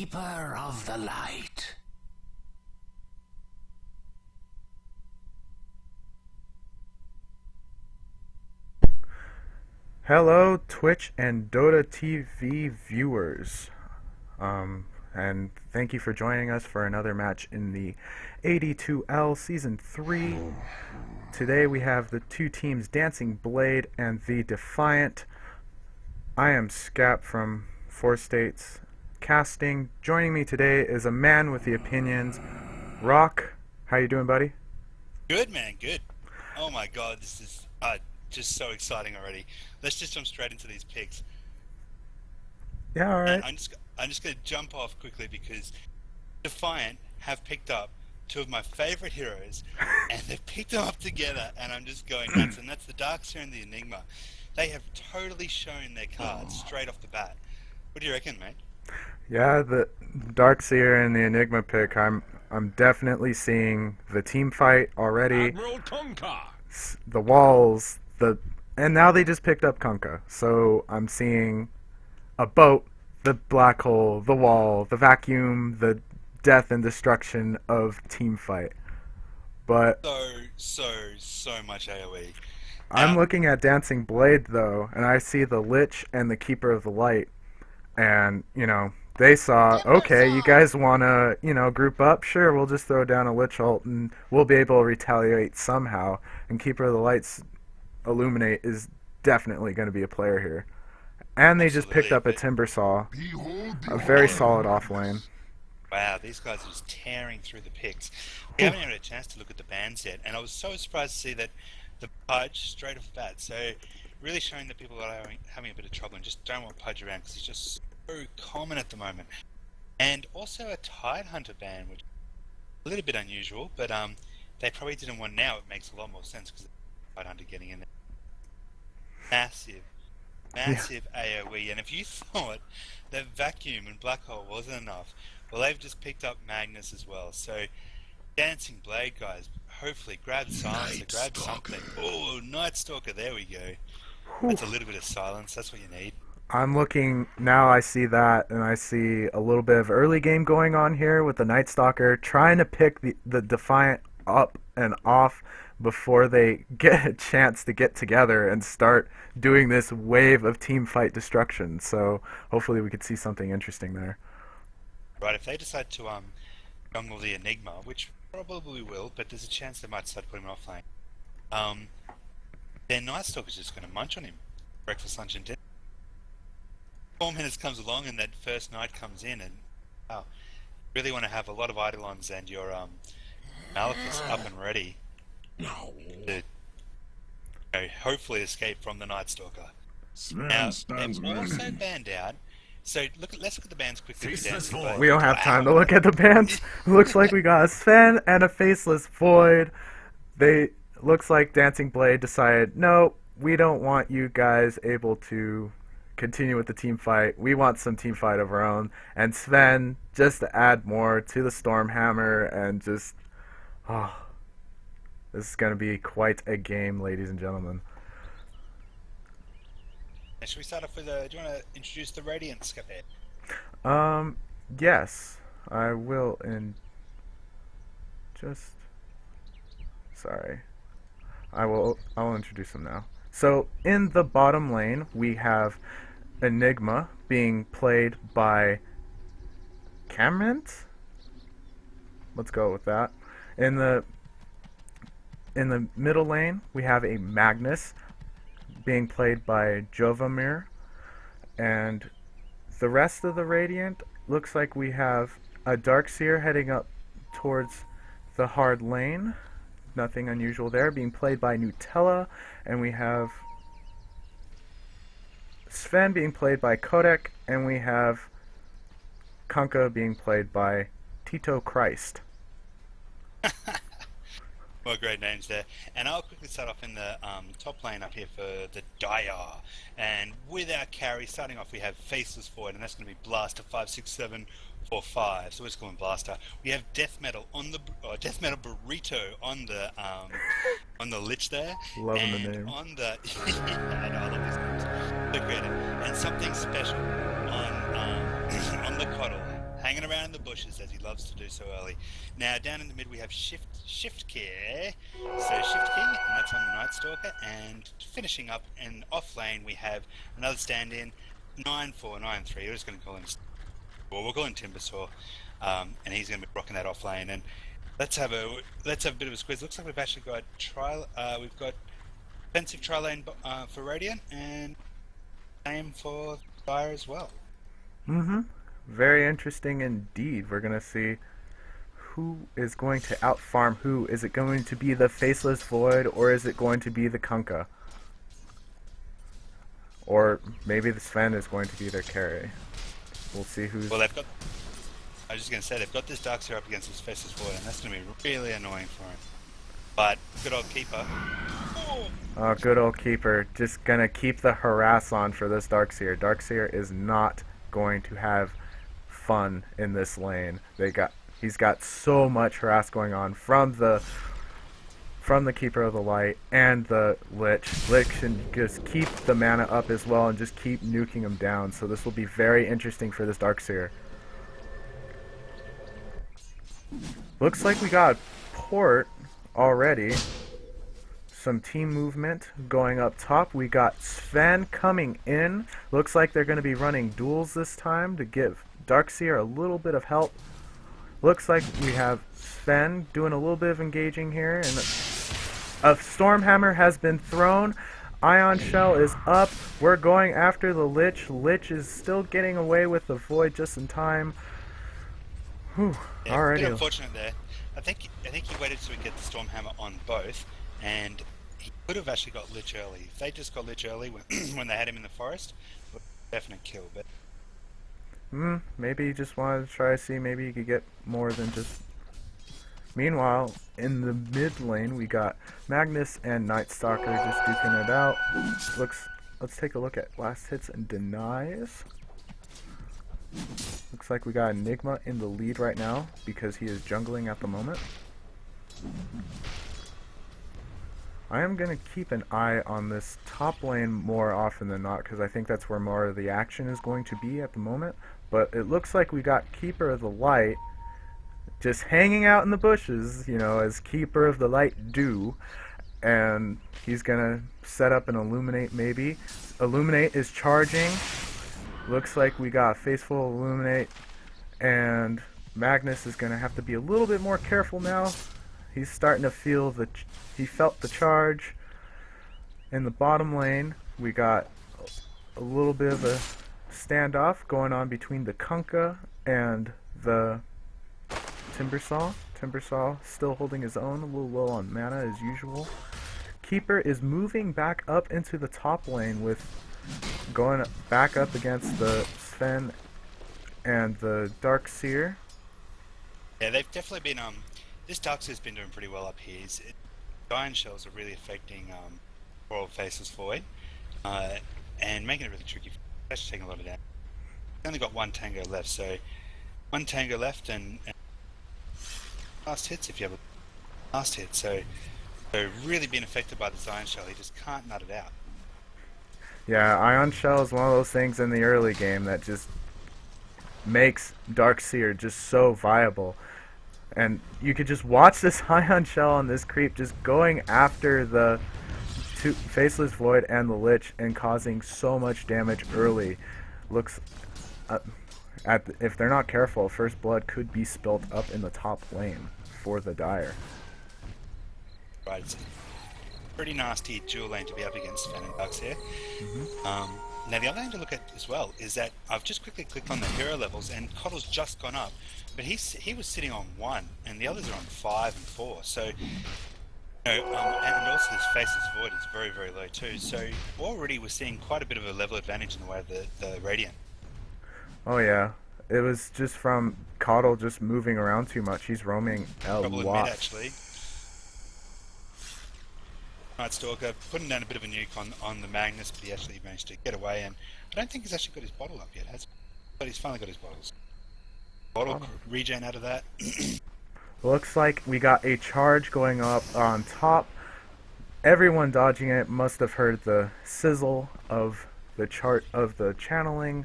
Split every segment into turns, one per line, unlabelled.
Keeper of the light.
Hello, Twitch and Dota TV viewers. And thank you for joining us for another match in the AD2L Season 3. Today we have the two teams Dancing Blade and TheDefiant. I am Scap from Four States Casting. Joining me today is a man with the opinions, Rock. How you doing, buddy?
Good, man, good. Oh my god, this is just so exciting already. Let's just jump straight into these picks.
Yeah, alright.
And I'm just going to jump off quickly because Defiant have picked up two of my favorite heroes, and they've picked them up together, and I'm just going nuts. And that's the Darkseer and the Enigma. They have totally shown their cards straight off the bat. What do you reckon, mate?
Yeah, the Darkseer and the Enigma pick, I'm definitely seeing the team fight already. The walls, and now they just picked up Kunkka. So I'm seeing a boat, the black hole, the wall, the vacuum, the death and destruction of team fight. But
So much AoE.
I'm looking at Dancing Blade though, and I see the Lich and the Keeper of the Light, and they saw, okay, you guys want to, group up? Sure, we'll just throw down a Lich ult and we'll be able to retaliate somehow. And Keeper of the Light's Illuminate is definitely going to be a player here. And they just picked up a Timber Saw, a very solid offlane.
Wow, these guys are just tearing through the picks. We haven't had a chance to look at the bands yet, and I was so surprised to see that the Pudge straight off the bat. So really showing that people are having a bit of trouble and just don't want Pudge around because he's just so common at the moment. And also a Tide Hunter ban, which is a little bit unusual, but they probably didn't want now. It makes a lot more sense because Tide Hunter getting in there. Massive AoE, and if you thought that Vacuum and Black Hole wasn't enough, well, they've just picked up Magnus as well. So Dancing Blade, guys, hopefully grab Silencer, grab something. Oh, Night Stalker, there we go. That's a little bit of silence, that's what you need.
I'm looking, now I see that, and I see a little bit of early game going on here with the Night Stalker, trying to pick the Defiant up and off before they get a chance to get together and start doing this wave of team fight destruction. So hopefully we could see something interesting there.
Right, if they decide to jungle the Enigma, which probably will, but there's a chance they might start putting him offlane, their Night Stalker's just going to munch on him. Breakfast, lunch, and dinner. 4 minutes comes along and that first night comes in, and wow, you really want to have a lot of Eidolons and your Malefice up and ready to hopefully escape from the Night Stalker. Now, they've also banned out. So let's look at the bands quickly.
We don't have time to look at the bands. Looks like we got a Sven and a Faceless Void. Looks like Dancing Blade decided, no, we don't want you guys able to continue with the team fight. We want some team fight of our own. And Sven, just to add more to the Stormhammer, and just, this is going to be quite a game, ladies and gentlemen.
Should we start off with, do you want to introduce the Radiant, Scaphead?
Yes, I will sorry. I'll introduce them now. So, in the bottom lane, we have Enigma being played by Camrent? Let's go with that. In the middle lane, we have a Magnus being played by Jovamir, and the rest of the Radiant looks like we have a Darkseer heading up towards the hard lane. Nothing unusual there, being played by Nutella, and we have Sven being played by Kodak, and we have Kunkka being played by Tito Christ.
Well, great names there. And I'll quickly start off in the top lane up here for the Dire. And with our carry, starting off, we have Faceless Void, and that's going to be Blaster 56745. So we're just going Blaster. We have Death Metal on the Death Metal Burrito on the Lich there.
Loving
and
the name.
On the I know, I love these names. They're creative. And something special on on the Coddle. hanging around in the bushes as he loves to do so early. Now down in the mid we have shift key. So shift key, and that's on the Night Stalker. And finishing up in off lane we have another stand-in, 9493. We're just going to call him. Well, we'll call him Timbersaw, and he's going to be rocking that off lane. And let's have a bit of a squeeze. Looks like we've actually got we've got defensive tri lane for Radiant and same for Fire as well.
Very interesting indeed. We're gonna see who is going to outfarm who. Is it going to be the Faceless Void, or is it going to be the Kunkka? Or maybe the Sven is going to be their carry. We'll see who's...
Well, they've got... I was just going to say, they've got this Darkseer up against this Faceless Void, and that's going to be really annoying for him. But, good old Keeper.
Oh, good old Keeper. Just gonna keep the harass on for this Darkseer. Darkseer is not going to have fun in this lane. He's got so much harass going on from the Keeper of the Light and the Lich. Lich can just keep the mana up as well and just keep nuking him down. So this will be very interesting for this Darkseer. Looks like we got port already. Some team movement going up top. We got Sven coming in. Looks like they're going to be running duels this time to give Darkseer a little bit of help. Looks like we have Sven doing a little bit of engaging here, and a Stormhammer has been thrown. Ion Shell is up. We're going after the Lich. Lich is still getting away with the Void just in time. Whew.
Yeah,
Alrighty.
a bit unfortunate there. I think he waited so he could get the Stormhammer on both, and he could have actually got Lich early. If they just got Lich early when they had him in the forest, it would be a definite kill. But
maybe he just wanted to try to see maybe he could get more than just... Meanwhile, in the mid lane, we got Magnus and Night Stalker just duking it out. Let's take a look at last hits and denies. Looks like we got Enigma in the lead right now because he is jungling at the moment. I am going to keep an eye on this top lane more often than not because I think that's where more of the action is going to be at the moment. But it looks like we got Keeper of the Light just hanging out in the bushes, you know, as Keeper of the Light do. And he's going to set up an Illuminate maybe. Illuminate is charging. Looks like we got Faithful Illuminate, and Magnus is going to have to be a little bit more careful now. He's starting to feel he felt the charge. In the bottom lane, we got a little bit of a standoff going on between the Kunkka and the Timbersaw. Timbersaw still holding his own, a little low on mana as usual. Keeper is moving back up into the top lane with going back up against the Sven and the Darkseer.
yeah, they've definitely been this Darkseer's been doing pretty well up here. Iron Shells are really affecting Royal Faceless Void and making it really tricky. Actually taking a lot of damage. We've only got one Tango left, so one Tango left and last hits if you have a last hit. So really being affected by this Iron Shell, he just can't nut it out.
Yeah, Ion Shell is one of those things in the early game that just makes Darkseer just so viable. And you could just watch this Ion Shell and this creep just going after the Faceless Void and the Lich and causing so much damage early. Looks... if they're not careful, First Blood could be spilled up in the top lane for the Dire.
Right, it's a pretty nasty dual lane to be up against Sven and Darkseer. Now the other thing to look at as well is that I've just quickly clicked on the hero levels and Coddle's just gone up, but he was sitting on 1 and the others are on 5 and 4. So, you know, and also this Faceless Void is very, very low too. So already we're seeing quite a bit of a level advantage in the way of the Radiant.
Oh yeah, it was just from Coddle just moving around too much. He's roaming a
Trouble
lot.
Mid, actually. Night Stalker putting down a bit of a nuke on the Magnus, but he actually managed to get away, and I don't think he's actually got his bottle up yet, has he? But he's finally got his bottles. Bottle regen out of that.
Looks like we got a charge going up on top. Everyone dodging it must have heard the sizzle of the channeling.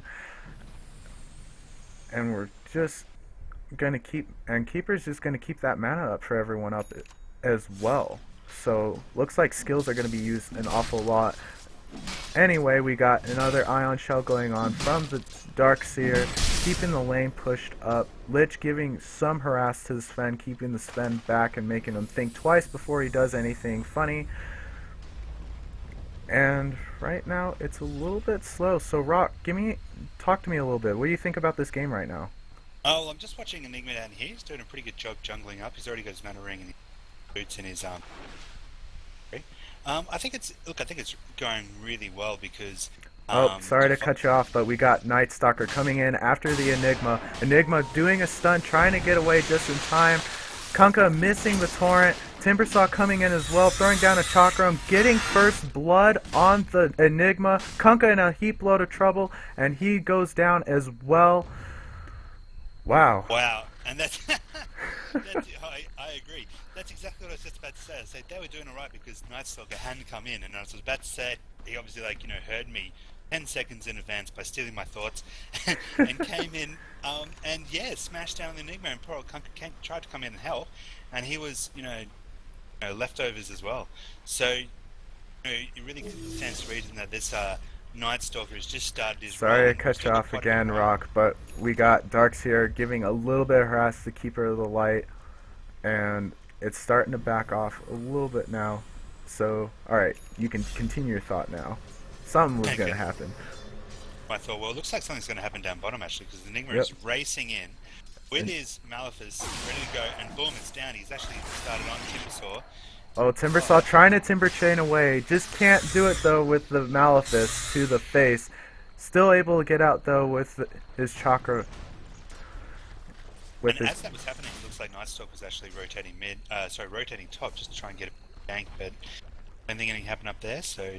And we're just gonna keep, and Keeper's just gonna keep that mana up for everyone up as well. So looks like skills are gonna be used an awful lot. Anyway, we got another Ion Shell going on from the Darkseer, keeping the lane pushed up. Lich giving some harass to the Sven, keeping the Sven back and making him think twice before he does anything funny. And right now, it's a little bit slow. So Rock, talk to me a little bit. What do you think about this game right now?
Oh, well, I'm just watching Enigma down here. He's doing a pretty good job jungling up. He's already got his mana ring and his boots in his I think it's going really well because.
Sorry to cut you off, but we got Night Stalker coming in after the Enigma. Enigma doing a stun, trying to get away just in time. Kunkka missing the torrent. Timbersaw coming in as well, throwing down a Chakram, getting first blood on the Enigma. Kunkka in a heap load of trouble, and he goes down as well. Wow.
Wow, and that's, I agree. That's exactly what I was just about to say. I said they were doing alright because Night Stalker hadn't come in, and I was about to say he obviously heard me 10 seconds in advance by stealing my thoughts and came in and smashed down the Enigma, and poor old Kunkka tried to come in and help, and he was leftovers as well. So it really stands to reason that this Night Stalker has just started his
Sorry to cut you off again, Rock, but we got Darkseer giving a little bit of harass to the Keeper of the Light, and it's starting to back off a little bit now. So, alright, you can continue your thought now. Something was going to happen.
I thought, well, it looks like something's going to happen down bottom, actually, because Enigma is racing in with his Malefice ready to go, and boom, it's down. He's actually started on Timbersaw.
Oh, Timbersaw trying to Timber Chain away. Just can't do it, though, with the Malefice to the face. Still able to get out, though, with his Chakra.
As that was happening, it looks like Night Stalker was actually rotating rotating top just to try and get a gank, but I don't think anything happened up there, so...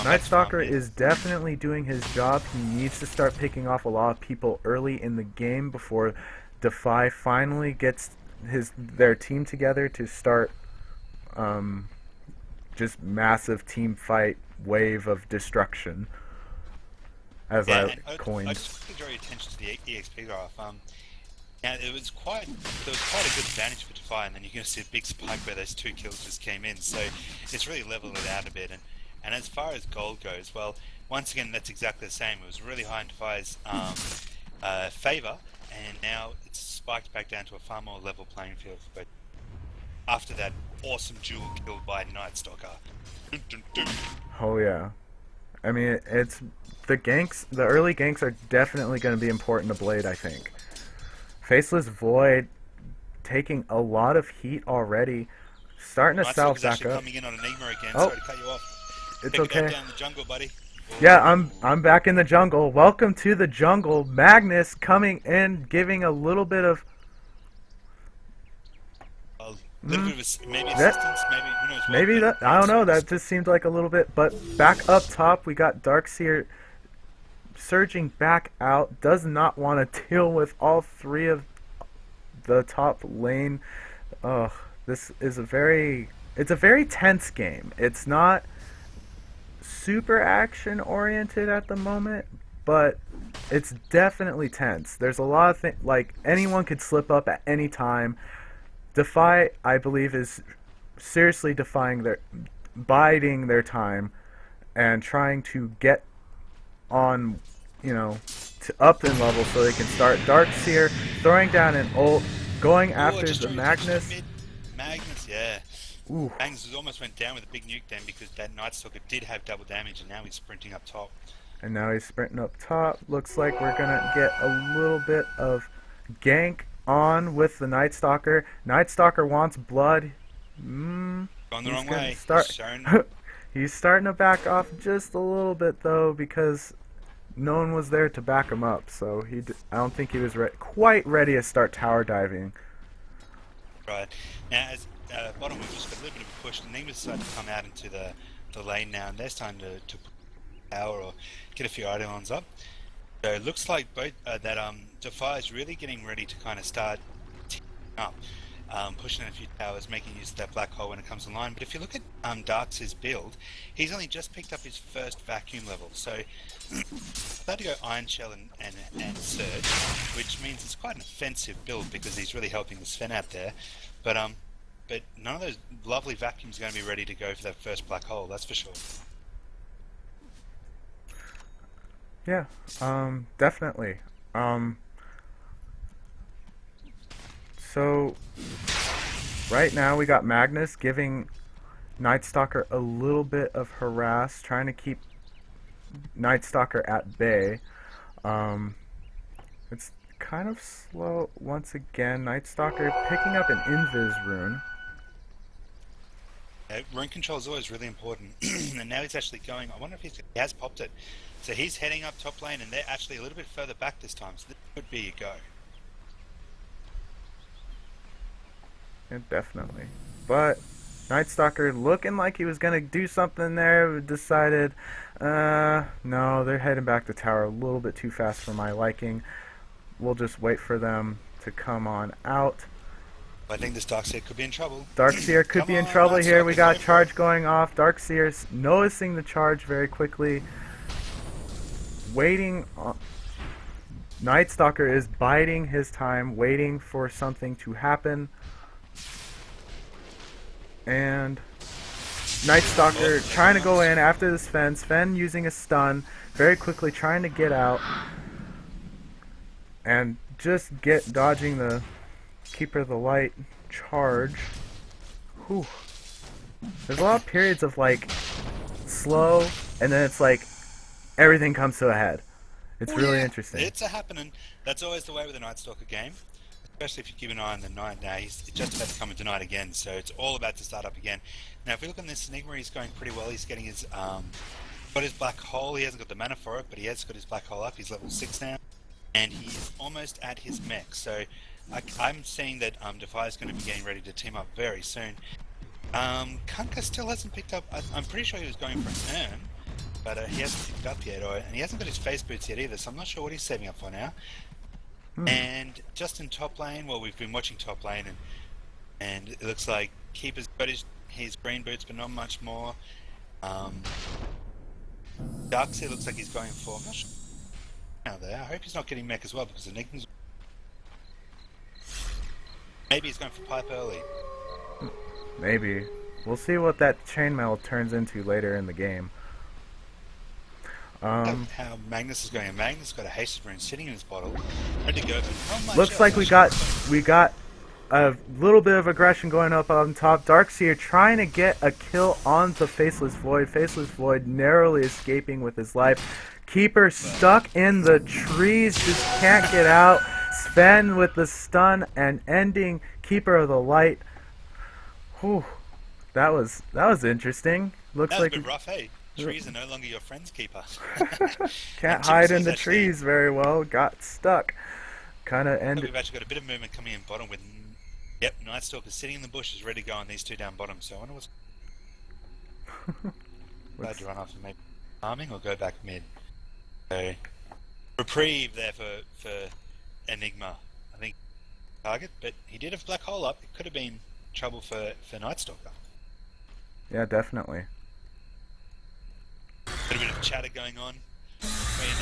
Night Stalker is definitely doing his job. He needs to start picking off a lot of people early in the game before Defy finally gets their team together to start just massive team fight wave of destruction. As I coined.
I just want to draw your attention to the EXP graph. Now there was quite a good advantage for Defy, and then you're going to see a big spike where those 2 kills just came in. So it's really leveled it out a bit. And as far as gold goes, well, once again that's exactly the same. It was really high in Defy's favour, and now it's spiked back down to a far more level playing field. But after that awesome duel kill by Night Stalker.
Oh yeah, I mean it's the ganks. The early ganks are definitely going to be important to Blade, I think. Faceless Void taking a lot of heat already, starting to south back up.
Coming in on Enigma again.
Oh.
Sorry to cut you off.
It's
Pick
okay.
it up down the jungle, buddy.
Yeah, I'm back in the jungle. Welcome to the jungle. Magnus coming in, giving a little bit of
maybe assistance, maybe who knows what.
maybe that, I don't know, that just seemed like a little bit. But back up top, we got Darkseer surging back out. Does not want to deal with all 3 of the top lane. This is a very tense game. It's not super action oriented at the moment, but it's definitely tense. There's a lot of things, like anyone could slip up at any time. Defy, I believe, is seriously biding their time and trying to get on, to up in level so they can start. Darkseer throwing down an ult, going after the Magnus.
Magnus, yeah.
Ooh.
Magnus almost went down with a big nuke then because that Night Stalker did have double damage, and now he's sprinting up top.
And now he's sprinting up top. Looks like we're gonna get a little bit of gank on with the Night Stalker. Night Stalker wants blood.
Going the wrong way.
He's starting to back off just a little bit though, because no one was there to back him up. So I don't think he was quite ready to start tower diving.
Right. Now, as bottom, we've just got a little bit of a push. The Enigma's starting to come out into the lane now, and they're starting to put power or get a few Eidolons up. So it looks like both that Defy is really getting ready to kind of start up, pushing in a few towers, making use of that black hole when it comes online. But if you look at Dark's build, he's only just picked up his first vacuum level. So started to go Iron Shell and Surge, which which means it's quite an offensive build because he's really helping the Sven out there. But none of those lovely vacuums are going to be ready to go for that first black hole, that's for sure.
Yeah, definitely. So right now we got Magnus giving Night Stalker a little bit of harass, trying to keep Night Stalker at bay. It's kind of slow once again. Night Stalker picking up an Invis rune.
Rune control is always really important, and now he's actually going. I wonder if he has popped it. So he's heading up top lane, and they're actually a little bit further back this time. So this could be a go.
Yeah, definitely. But Night Stalker looking like he was gonna do something there, decided, no, they're heading back to tower a little bit too fast for my liking. We'll just wait for them to come on out.
I think this Darkseer could be in trouble.
Darkseer could be in trouble here. We got charge going off. Darkseer's noticing the charge very quickly. Waiting on... Night Stalker is biding his time, waiting for something to happen. And Night Stalker trying to go in after the Sven. Sven using a stun, very quickly trying to get out. And just dodging the Keeper of the Light charge. Whew. There's a lot of periods of like slow, and then it's like everything comes to a head. It's really interesting.
It's a happening. That's always the way with the Night Stalker game, especially if you keep an eye on the Knight. Now he's just about to come into Knight again, so it's all about to start up again. Now if we look on this Enigma, he's going pretty well. He's getting his got his black hole. He hasn't got the mana for it, but he has got his black hole up. He's level 6 now, and he's almost at his mech. So I'm seeing that Defy is going to be getting ready to team up very soon. Kunkka still hasn't picked up. I'm pretty sure he was going for an urn, but he hasn't picked up yet, and he hasn't got his face boots yet either. So I'm not sure what he's saving up for now. And just in top lane, well, we've been watching top lane, and it looks like Keeper's got his green boots, but not much more. Darkseer looks like he's going for. I'm not sure. Now there, I hope he's not getting mech as well because Enigma's. Maybe he's going for pipe early.
Maybe. We'll see what that chainmail turns into later in the game.
How Magnus is going. Magnus got a hasted rune sitting in his bottle, ready to go. But
looks like we got a little bit of aggression going up on top. Darkseer trying to get a kill on the Faceless Void. Faceless Void narrowly escaping with his life. Keeper stuck in the trees, just can't get out. Sven with the stun and ending Keeper of the Light. Whew. That was interesting. Looks
that was
like
a bit rough, hey? Trees are no longer your friends, Keeper.
Can't hide in the trees very well. Got stuck. Kind of ended.
We've actually got a bit of movement coming in bottom with. Yep, Night Stalker sitting in the bushes, ready to go on these two down bottom. So I wonder what's. Glad to run off and maybe farming or go back mid. So reprieve there for Enigma. I think target, but he did have black hole up. It could have been trouble for Night Stalker.
Yeah, definitely.
Got a bit of chatter going on between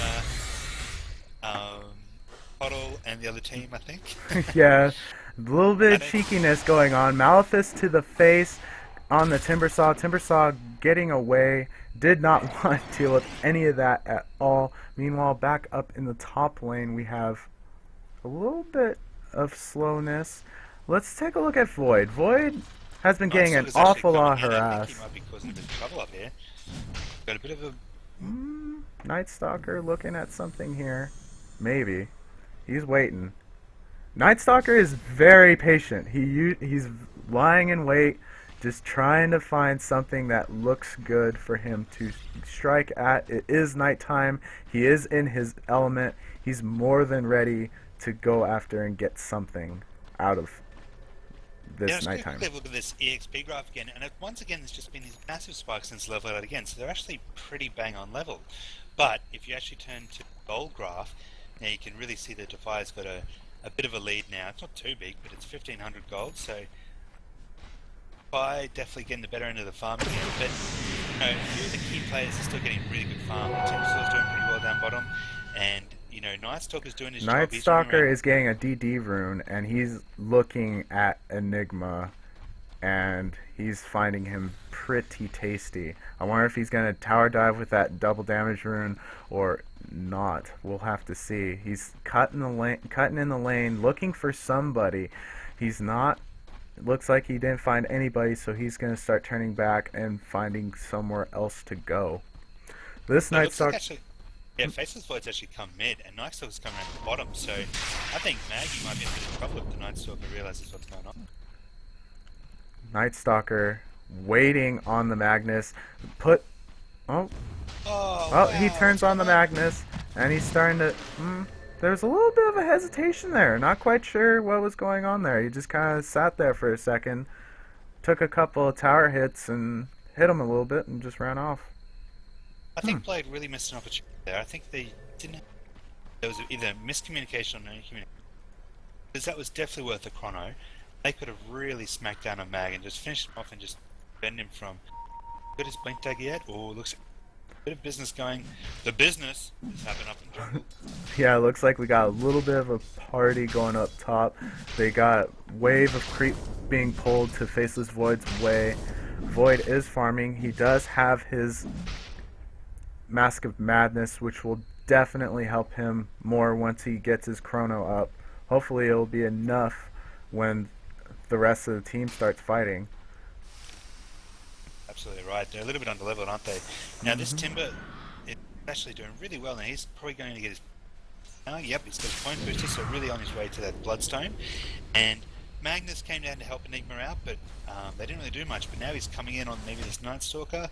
Bottle and the other team, I think.
Yeah, a little bit of cheekiness going on. Malefice to the face on the Timbersaw. Timbersaw getting away. Did not want to deal with any of that at all. Meanwhile, back up in the top lane, we have a little bit of slowness. Let's take a look at Void. Void has been getting an awful lot of harass.
I think he might be causing a bit of trouble up here. Got a bit of a...
Night Stalker looking at something here. Maybe. He's waiting. Night Stalker is very patient. He's lying in wait, just trying to find something that looks good for him to strike at. It is nighttime. He is in his element. He's more than ready to go after and get something out of this nighttime.
Let's look at this EXP graph again, and once again there's just been these massive spikes since level out again, so they're actually pretty bang on level. But if you actually turn to the gold graph, now you can really see that Defy's got a bit of a lead now. It's not too big, but it's 1500 gold, so Defy definitely getting the better end of the farm again. But a few of the key players are still getting really good farm. Timbersaw's doing pretty well down bottom, and you know, Night Stalker's doing his
Night
job. He's running
Stalker
around.
is getting a DD rune, and he's looking at Enigma, and he's finding him pretty tasty. I wonder if he's going to tower dive with that double damage rune or not. We'll have to see. He's cutting in the lane, looking for somebody. He's not. It looks like he didn't find anybody, so he's going to start turning back and finding somewhere else to go. This
So it
Night
looks like
Stalker.
actually, yeah, Faceless Void's actually come mid, and Night Stalker's coming around the bottom. So I think Maggie might be in a bit of trouble if the Night Stalker realizes what's going on.
Night Stalker waiting on the Magnus. Oh,
Oh,
he
wow,
turns
what's
on the
going
Magnus, and he's starting to. There's a little bit of a hesitation there. Not quite sure what was going on there. He just kind of sat there for a second, took a couple of tower hits, and hit him a little bit, and just ran off.
I think Blade really missed an opportunity there. I think they didn't. There was either miscommunication or no communication. Because that was definitely worth a chrono. They could have really smacked down on Mag and just finished him off and just bend him from. Got his blink dagger yet? Oh, looks a bit of business going. The business is happening up in jungle.
Yeah, it looks like we got a little bit of a party going up top. They got wave of creep being pulled to Faceless Void's way. Void is farming. He does have his Mask of Madness, which will definitely help him more once he gets his chrono up. Hopefully it'll be enough when the rest of the team starts fighting.
Absolutely right. They're a little bit underleveled, aren't they? Now this Timber is actually doing really well, and he's probably going to get his. Yep, he's got his point booster, so really on his way to that Bloodstone. And Magnus came down to help Enigma out, but they didn't really do much. But now he's coming in on maybe this Night Stalker.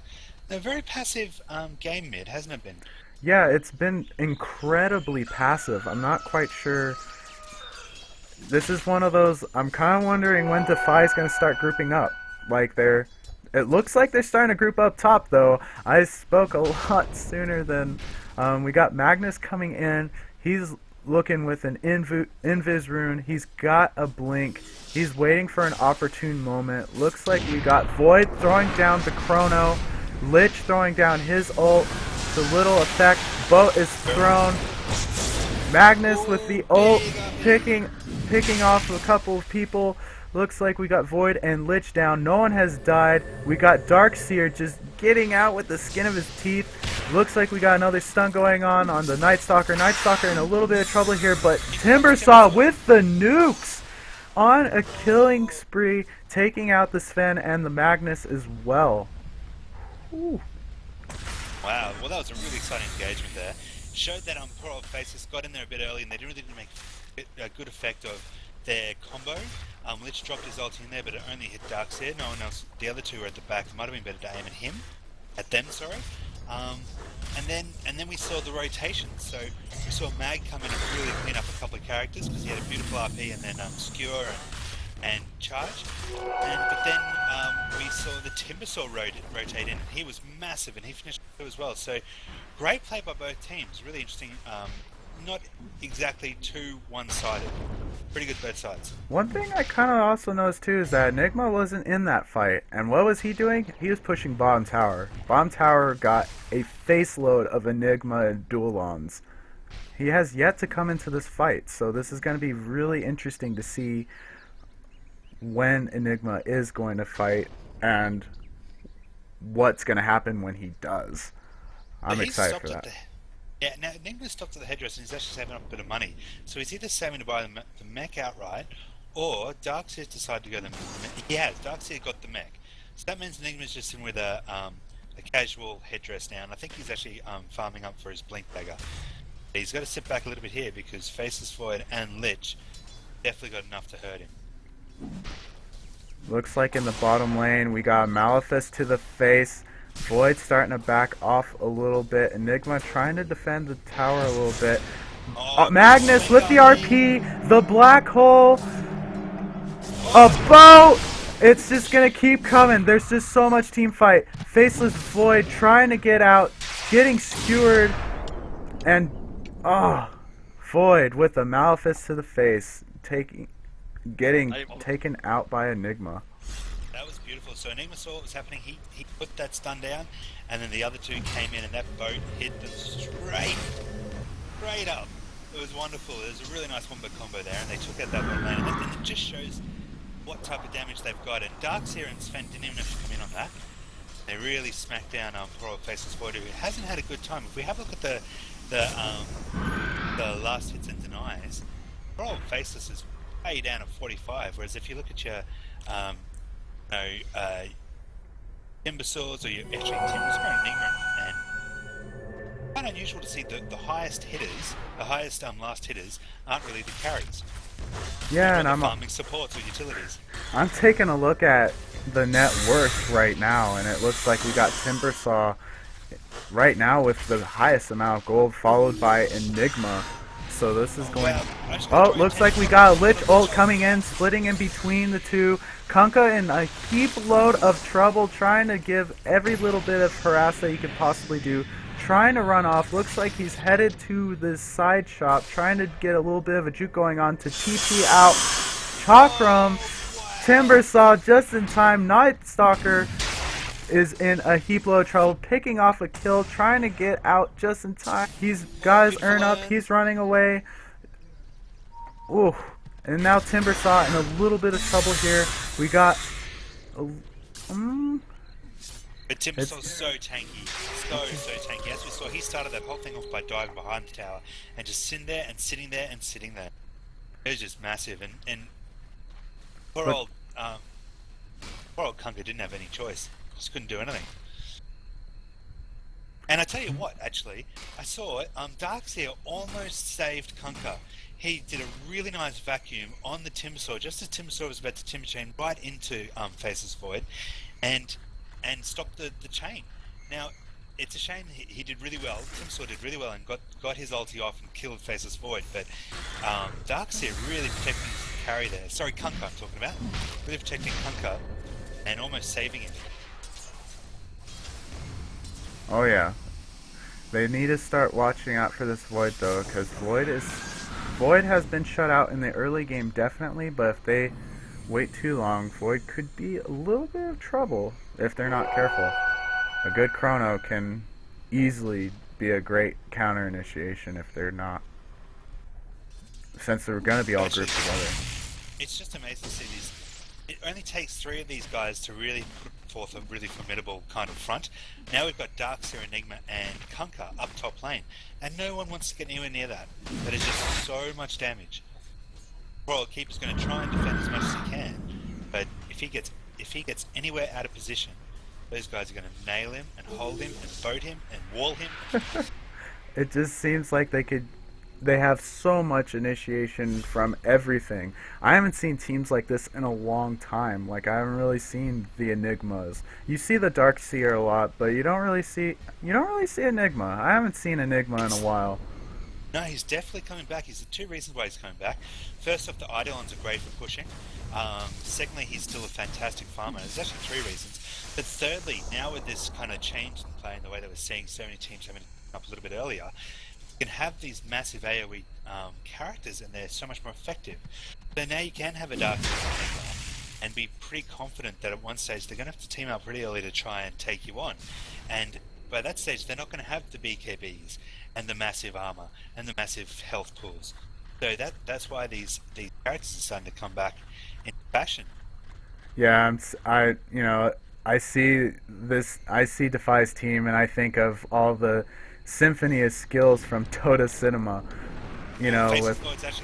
A very passive game mid, hasn't it been?
Yeah, it's been incredibly passive. I'm not quite sure. This is one of those. I'm kind of wondering when Defy's going to start grouping up. Like it looks like they're starting to group up top, though. I spoke a lot sooner than we got Magnus coming in. He's looking with an Invis rune. He's got a blink. He's waiting for an opportune moment. Looks like we got Void throwing down the chrono. Lich throwing down his ult to little effect. Boat is thrown. Magnus with the ult picking off a couple of people. Looks like we got Void and Lich down. No one has died. We got Darkseer just getting out with the skin of his teeth. Looks like we got another stun going on the Night Stalker. Night Stalker in a little bit of trouble here, but Timbersaw with the nukes on a killing spree, taking out the Sven and the Magnus as well. Ooh.
Wow, well that was a really exciting engagement there. Showed that poor old Faces got in there a bit early, and they really didn't make a good effect of their combo. Lich dropped his ulti in there, but it only hit Darkseer. No one else. The other two were at the back. It might have been better to aim at them. Sorry. And then we saw the rotation. So we saw Mag come in and really clean up a couple of characters because he had a beautiful RP and then Skewer and Charge. But then we saw the Timbersaw rotate in, and he was massive, and he finished as well. So great play by both teams. Really interesting. Not exactly too one-sided. Pretty good both sides.
One thing I kind of also noticed too is that Enigma wasn't in that fight, and what was he doing? He was pushing bottom tower. Bottom tower got a face load of Enigma and Dualons. He has yet to come into this fight, so this is going to be really interesting to see when Enigma is going to fight and what's going to happen when he does. I'm excited for that.
Yeah, now Enigma stopped at the headdress and he's actually saving up a bit of money. So he's either saving to buy the mech outright, or Darkseer's decided to go the mech. Yeah, Darkseer got the mech. So that means Enigma's just in with a casual headdress now, and I think he's actually farming up for his blink dagger. He's got to sit back a little bit here because Faceless Void and Lich definitely got enough to hurt him.
Looks like in the bottom lane we got Malefice to the face. Void starting to back off a little bit. Enigma trying to defend the tower a little bit. Magnus with the RP. The black hole. A boat. It's just going to keep coming. There's just so much team fight. Faceless Void trying to get out. Getting skewered. And, Void with a Malefice to the face. Getting taken out by Enigma.
That was beautiful. So Enigma saw what was happening. He put that stun down, and then the other two came in, and that boat hit them straight up. It was wonderful. It was a really nice combo there, and they took out that one lane, and it just shows what type of damage they've got. And Darkseer and Sven didn't even have to come in on that. They really smacked down poor old Faceless Void, who hasn't had a good time. If we have a look at the last hits and denies, poor old Faceless is way down at 45. Whereas if you look at your Timber Swords or your Etching Timbers or Enigma, and quite unusual to see the highest hitters, the highest last hitters, aren't really the carries.
Yeah, and I'm
farming supports or utilities.
I'm taking a look at the net worth right now, and it looks like we got Timbersaw right now with the highest amount of gold, followed by Enigma. So this is going... Oh, looks like we got a Lich ult coming in, splitting in between the two. Kunkka in a heap load of trouble, trying to give every little bit of harass that he could possibly do. Trying to run off. Looks like he's headed to this side shop, trying to get a little bit of a juke going on to TP out Chakram. Timbersaw just in time. Night Stalker is in a heap load of trouble, picking off a kill, trying to get out just in time. He's got his urn up, he's running away. Ooh. And now Timbersaw in a little bit of trouble here. We got...
But Timbersaw's so tanky, so tanky. As we saw, he started that whole thing off by diving behind the tower and just sitting there and sitting there and sitting there. It was just massive, and poor old Kunkka didn't have any choice. Just couldn't do anything. And I tell you what, actually, I saw Darkseer almost saved Kunkka. He did a really nice vacuum on the Timbersaw, just as Timbersaw was about to Timber Chain right into Faceless Void, and stopped the chain. Now, it's a shame he did really well. Timbersaw did really well and got his ulti off and killed Faceless Void, but Darkseer really protecting his carry there. Sorry, Kunkka I'm talking about. Really protecting Kunkka and almost saving him.
Oh yeah. They need to start watching out for this Void though, because Void has been shut out in the early game definitely, but if they wait too long, Void could be a little bit of trouble if they're not careful. A good chrono can easily be a great counter initiation if they're not, since they're going to be all grouped together.
It's just amazing to see these. It only takes 3 of these guys to really put forth a really formidable kind of front. Now we've got Darkseer, Enigma, and Kunkka up top lane, and no one wants to get anywhere near that. That is just so much damage. Royal Keeper's going to try and defend as much as he can, but if he gets anywhere out of position, those guys are going to nail him and hold him and boat him and wall him.
It just seems like they have so much initiation from everything. I haven't seen teams like this in a long time. Like, I haven't really seen the Enigmas. You see the Darkseer a lot, but you don't really see Enigma. I haven't seen Enigma in a while.
No, he's definitely coming back. There's 2 reasons why he's coming back. First off, the Eidolons are great for pushing. Secondly, he's still a fantastic farmer. There's actually 3 reasons. But thirdly, now with this kind of change in play and the way that we're seeing so many teams having up a little bit earlier, you can have these massive AoE characters and they're so much more effective. So now you can have a Darkseer and be pretty confident that at one stage they're going to have to team up pretty early to try and take you on. And by that stage, they're not going to have the BKBs and the massive armor and the massive health pools. So that's why these characters are starting to come back in fashion.
Yeah, I see Defy's team and I think of all the symphony of skills from Dota Cinema. You know, with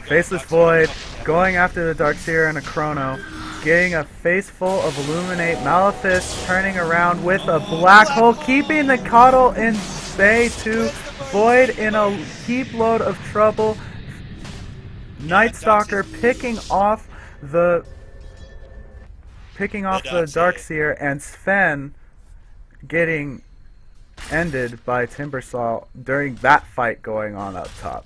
Faceless Void going after the Darkseer and a Chrono, getting a face full of Illuminate, Malefice turning around with a Black Hole, keeping the Coddle in bay to Void in a heap load of trouble. Night Stalker picking off the Darkseer, and Sven getting ended by Timbersaw during that fight going on up top.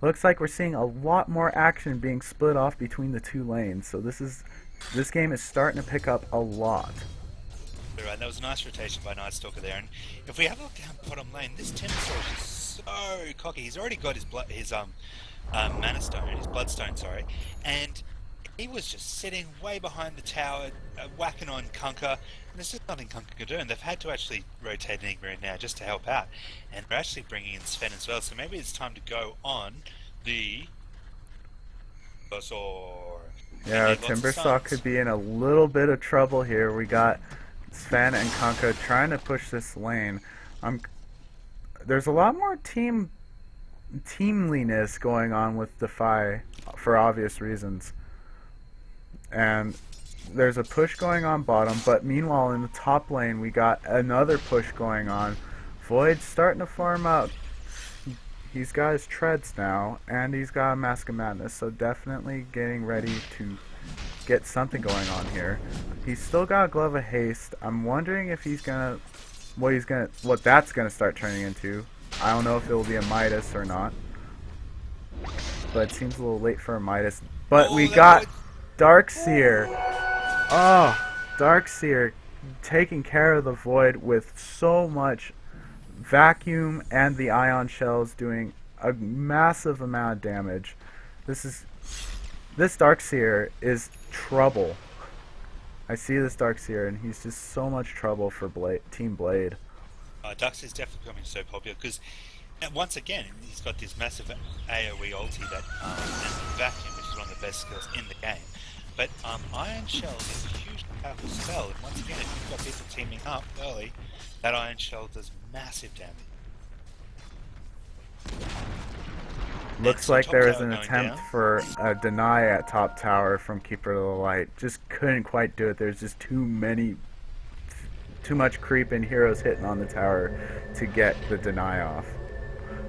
Looks like we're seeing a lot more action being split off between the 2 lanes, so this game is starting to pick up a lot.
Right, that was a nice rotation by Night Stalker there, and if we have a look down bottom lane, this Timbersaw is so cocky. He's already got his mana stone, his bloodstone, sorry, and he was just sitting way behind the tower, whacking on Kunkka, and there's just nothing Kunkka could do, and they've had to actually rotate Enigma in now just to help out, and they're actually bringing in Sven as well, so maybe it's time to go on the Buzzsaw.
Yeah, Timbersaw could be in a little bit of trouble here. We got Sven and Kanka trying to push this lane. There's a lot more teamliness going on with Defy for obvious reasons. And there's a push going on bottom, but meanwhile in the top lane we got another push going on. Void's starting to farm up. He's got his treads now, and he's got a Mask of Madness, so definitely getting ready to get something going on here. He's still got a Glove of Haste. I'm wondering if what that's gonna start turning into. I don't know if it will be a Midas or not, but it seems a little late for a Midas. But we got Darkseer. Oh, Darkseer taking care of the Void with so much vacuum, and the ion shells doing a massive amount of damage. This Darkseer is trouble. I see this Darkseer and he's just so much trouble for Team Blade.
Darkseer's definitely becoming so popular because once again he's got this massive AoE ulti that and vacuum, which is one of the best skills in the game. But Iron Shell is a hugely powerful spell, and once again if you've got people teaming up early, that Iron Shell does massive damage.
Looks like there was an attempt for a deny at top tower from Keeper of the Light. Just couldn't quite do it. There's just too much creep and heroes hitting on the tower to get the deny off.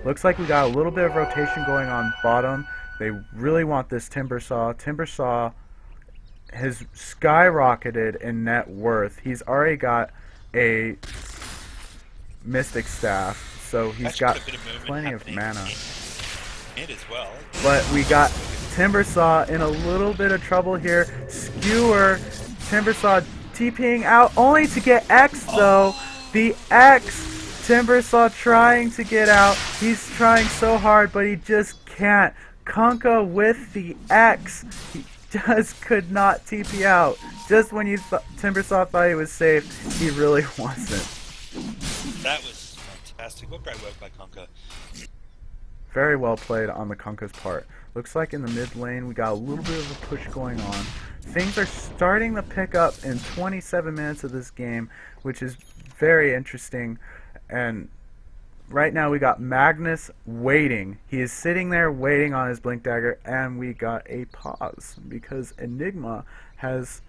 Looks like we got a little bit of rotation going on bottom. They really want this Timbersaw. Timbersaw has skyrocketed in net worth. He's already got a Mystic Staff, so he's got plenty of mana.
As well.
But we got Timbersaw in a little bit of trouble here. Skewer, Timbersaw TPing out only to get X though. The X, Timbersaw trying to get out. He's trying so hard, but he just can't. Kunkka with the X. He just could not TP out. Just when you Timbersaw thought he was safe, he really wasn't.
That was fantastic. What great work by Kunkka.
Very well played on the Kunkka's part. Looks like in the mid lane we got a little bit of a push going on. Things are starting to pick up in 27 minutes of this game, which is very interesting. And right now we got Magnus waiting. He is sitting there waiting on his Blink Dagger, and we got a pause because Enigma has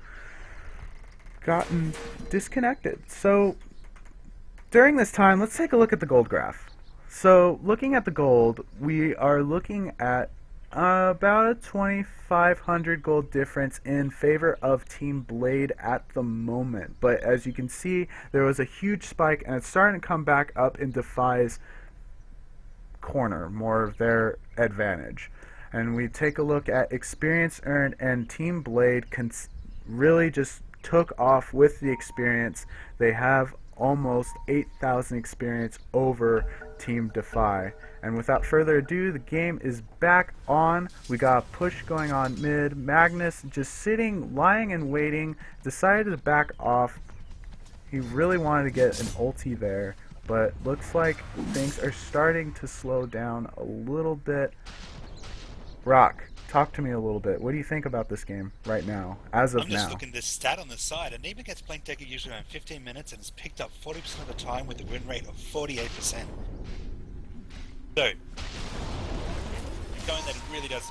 gotten disconnected. So during this time, let's take a look at the gold graph. So looking at the gold, we are looking at about a 2,500 gold difference in favor of Team Blade at the moment. But as you can see, there was a huge spike, and it's starting to come back up in Defy's corner, more of their advantage. And we take a look at experience earned, and Team Blade really just took off with the experience. They have almost 8,000 experience over Team Defy. And without further ado, the game is back on. We got a push going on mid. Magnus just sitting, lying and waiting, decided to back off. He really wanted to get an ulti there, but looks like things are starting to slow down a little bit. Rock, talk to me a little bit. What do you think about this game right now, as of now?
I'm just looking at this stat on the side. Enigma gets Blink Dagger usually around 15 minutes and is picked up 40% of the time with a win rate of 48%. So, showing that it really does,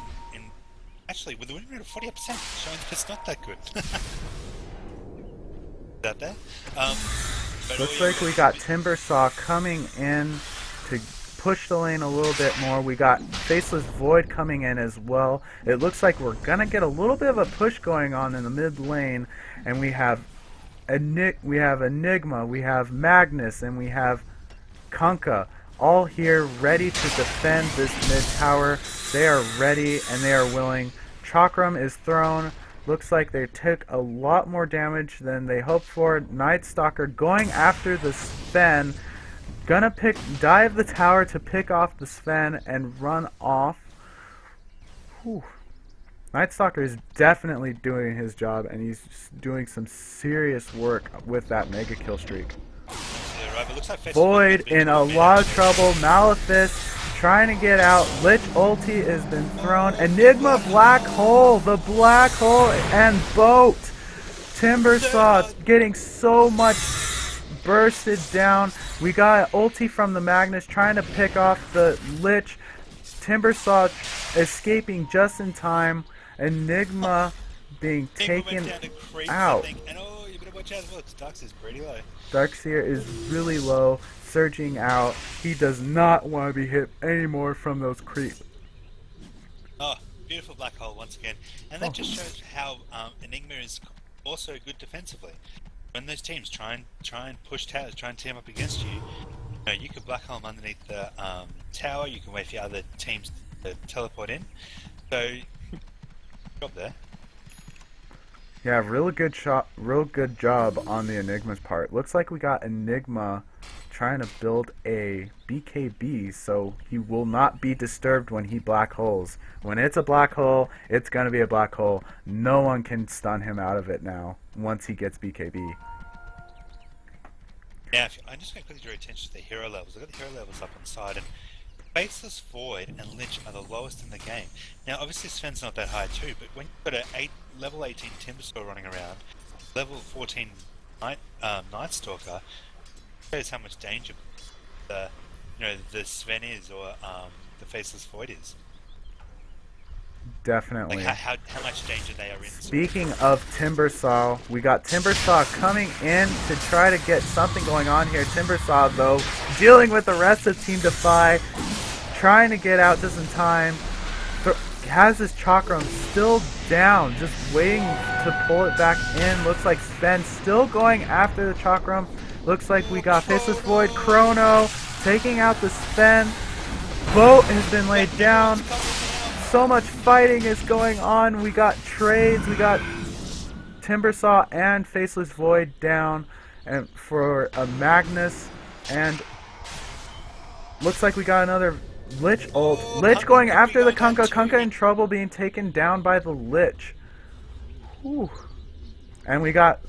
actually with a win rate of 48%, showing that it's not that good. Is that there?
Looks like we got Timbersaw coming in to push the lane a little bit more. We got Faceless Void coming in as well. It looks like we're gonna get a little bit of a push going on in the mid lane, and we have Enigma, we have Magnus, and we have Kunkka, all here ready to defend this mid tower. They are ready and they are willing. Chakram is thrown. Looks like they took a lot more damage than they hoped for. Night Stalker going after the Sven. Gonna dive the tower to pick off the Sven and run off. Whew. Night Stalker is definitely doing his job, and he's doing some serious work with that mega kill streak.
Yeah, right, but looks like
Void in a lot of trouble. Malefice trying to get out. Lich ulti has been thrown. Enigma black hole, the black hole, and boat. Timbersaw getting so much bursted down. We got ulti from the Magnus trying to pick off the Lich. Timbersaw escaping just in time. Enigma being taken out.
And oh, you better watch out as well, because Dux is pretty low.
Darkseer is really low, surging out. He does not want to be hit anymore from those creeps.
Oh, beautiful black hole once again. And that just shows how Enigma is also good defensively. When those teams try and push towers, try and team up against you, you can black hole them underneath the tower. You can wait for the other teams to teleport in. So, job there.
Yeah, real good job on the Enigma's part. Looks like we got Enigma trying to build a BKB, so he will not be disturbed when he black holes. When it's a black hole, it's going to be a black hole. No one can stun him out of it now once he gets BKB.
Now, I'm just going to quickly draw attention to the hero levels. I've got the hero levels up on the side, and Faceless Void and Lich are the lowest in the game. Now, obviously Sven's not that high too, but when you've got a level 18 Timbersaw running around, level 14 Night Stalker, shows how much danger the Sven is, or the Faceless Void is.
Definitely.
Like how much danger they are in.
Speaking of Timbersaw, we got Timbersaw coming in to try to get something going on here. Timbersaw, though, dealing with the rest of Team Defy, trying to get out just in time. Has his chakram still down, just waiting to pull it back in. Looks like Sven still going after the chakram. Looks like we got Faceless Void, Chrono taking out the Sven. Boat has been laid down. So much fighting is going on. We got trades. We got Timbersaw and Faceless Void down, and for a Magnus, and looks like we got another Lich ult. Lich going after the Kunkka. Kunkka in trouble, being taken down by the Lich. Whew. And we got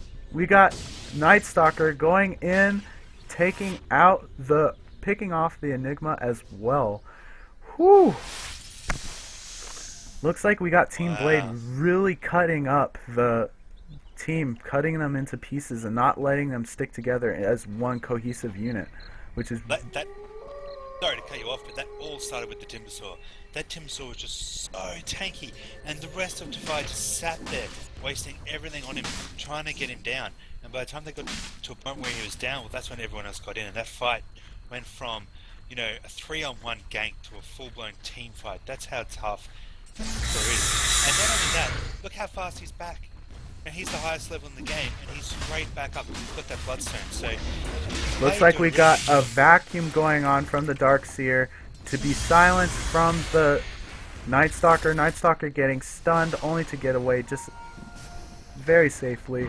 Night Stalker going in, taking out picking off the Enigma as well. Whew. Looks like we got Team Blade really cutting up the team, cutting them into pieces and not letting them stick together as one cohesive unit, which is...
Sorry to cut you off, but that all started with the Timbersaw. That Timbersaw was just so tanky, and the rest of Defy just sat there, wasting everything on him, trying to get him down. And by the time they got to a point where he was down, well, that's when everyone else got in, and that fight went from, a 3-on-1 gank to a full-blown team fight. That's how tough it is. And not only that, look how fast he's back. And he's the highest level in the game, and he's straight back up. He's got that Bloodstone, so...
Looks like we got a vacuum going on from the Darkseer to be silenced from the Night Stalker. Night Stalker getting stunned, only to get away just very safely.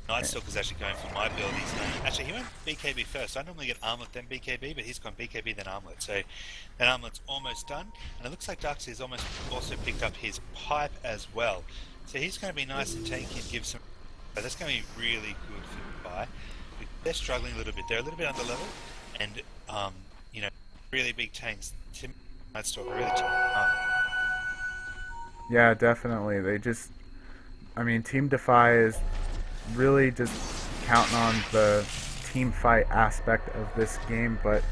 Night Stalker's actually going for my build. Actually, he went BKB first. I normally get Armlet then BKB, but he's gone BKB then Armlet. So that Armlet's almost done. And it looks like Darkseer's almost also picked up his pipe as well. So he's going to be nice and tanky and give some... But that's going to be really good for Defy. They're struggling a little bit. They're a little bit under level. And, really big tanks. Night Stalker really took
Yeah, definitely. They just... Team Defy is really just counting on the team fight aspect of this game, but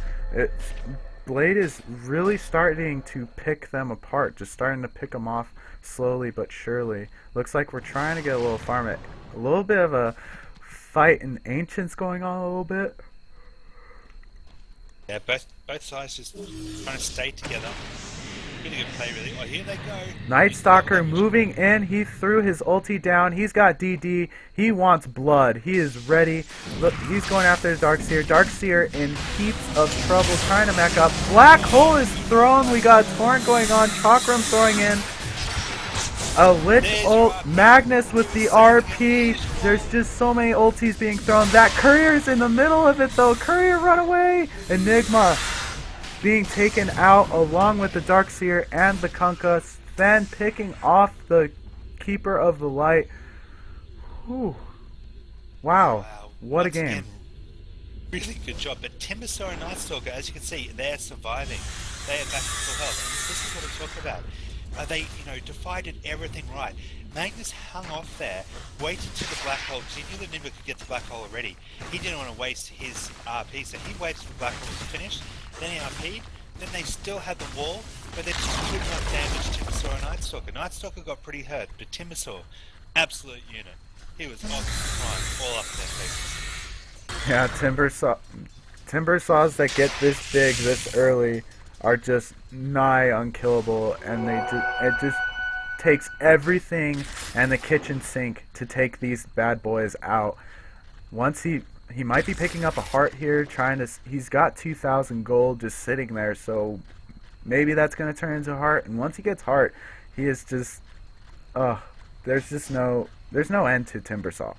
Blade is really starting to pick them apart, just starting to pick them off slowly but surely. Looks like we're trying to get a little farm it. A little bit of a fight in Ancients going on a little bit.
Yeah, both sides just trying to stay together. Really good play, really. Oh, here they go.
Night Stalker moving in. He threw his ulti down. He's got DD. He wants blood. He is ready. Look, he's going after the Darkseer. Darkseer in heaps of trouble, trying to mech up. Black Hole is thrown. We got Torrent going on. Chakram throwing in. A Lich ult. Magnus with the RP. There's just so many ultis being thrown. That Courier's in the middle of it, though. Courier, run away. Enigma being taken out along with the Darkseer and the Kunkka. Sven picking off the Keeper of the Light. Whew. Wow. What a game.
really good job. But Timbersaw and Nightstalker, as you can see, they're surviving. They are back to full health. And this is what I'm talking about. They, Defy did everything right. Magnus hung off there, waited to the black hole, because he knew that Nimba could get the black hole already. He didn't want to waste his RP, so he waited for the black hole to finish, then he RP'd, then they still had the wall, but they just could not damage Timbersaw and Nightstalker. Nightstalker got pretty hurt, but Timbersaw, absolute unit. He was off crime, all up in their faces.
Yeah, Timbersaws that get this big this early are just nigh unkillable, and it just takes everything and the kitchen sink to take these bad boys out. Once he might be picking up a heart here, he's got 2,000 gold just sitting there, so maybe that's going to turn into a heart. And once he gets heart, he is just, there's no end to Timbersaw.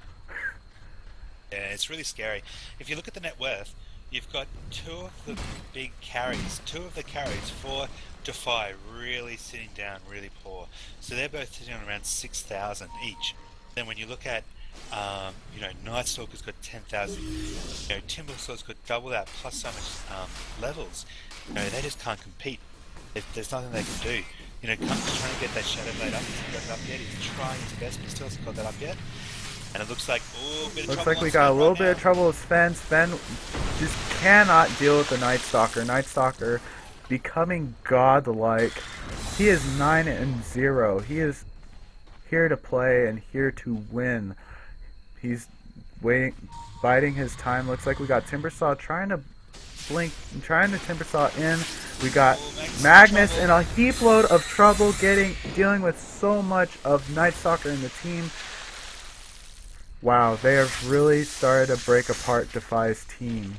Yeah, it's really scary. If you look at the net worth, you've got two of the big carries, for Defy really sitting down really poor. So they're both sitting on around 6,000 each. Then when you look at, Nightstalker's got 10,000, Timbersaw's got double that plus so much levels. They just can't compete. There's nothing they can do. Kunk's trying to get that Shadow Blade up. He hasn't got it up yet. He's trying his best, but he still hasn't got that up yet. And it looks like,
looks like we got a little bit of trouble with Sven. Sven just cannot deal with the Night Stalker. Night Stalker becoming godlike. He is 9-0. He is here to play and here to win. He's biding his time. Looks like we got Timbersaw trying to Timbersaw in. We got Magnus in a heap load of trouble dealing with so much of Night Stalker in the team. Wow, they have really started to break apart Defy's team.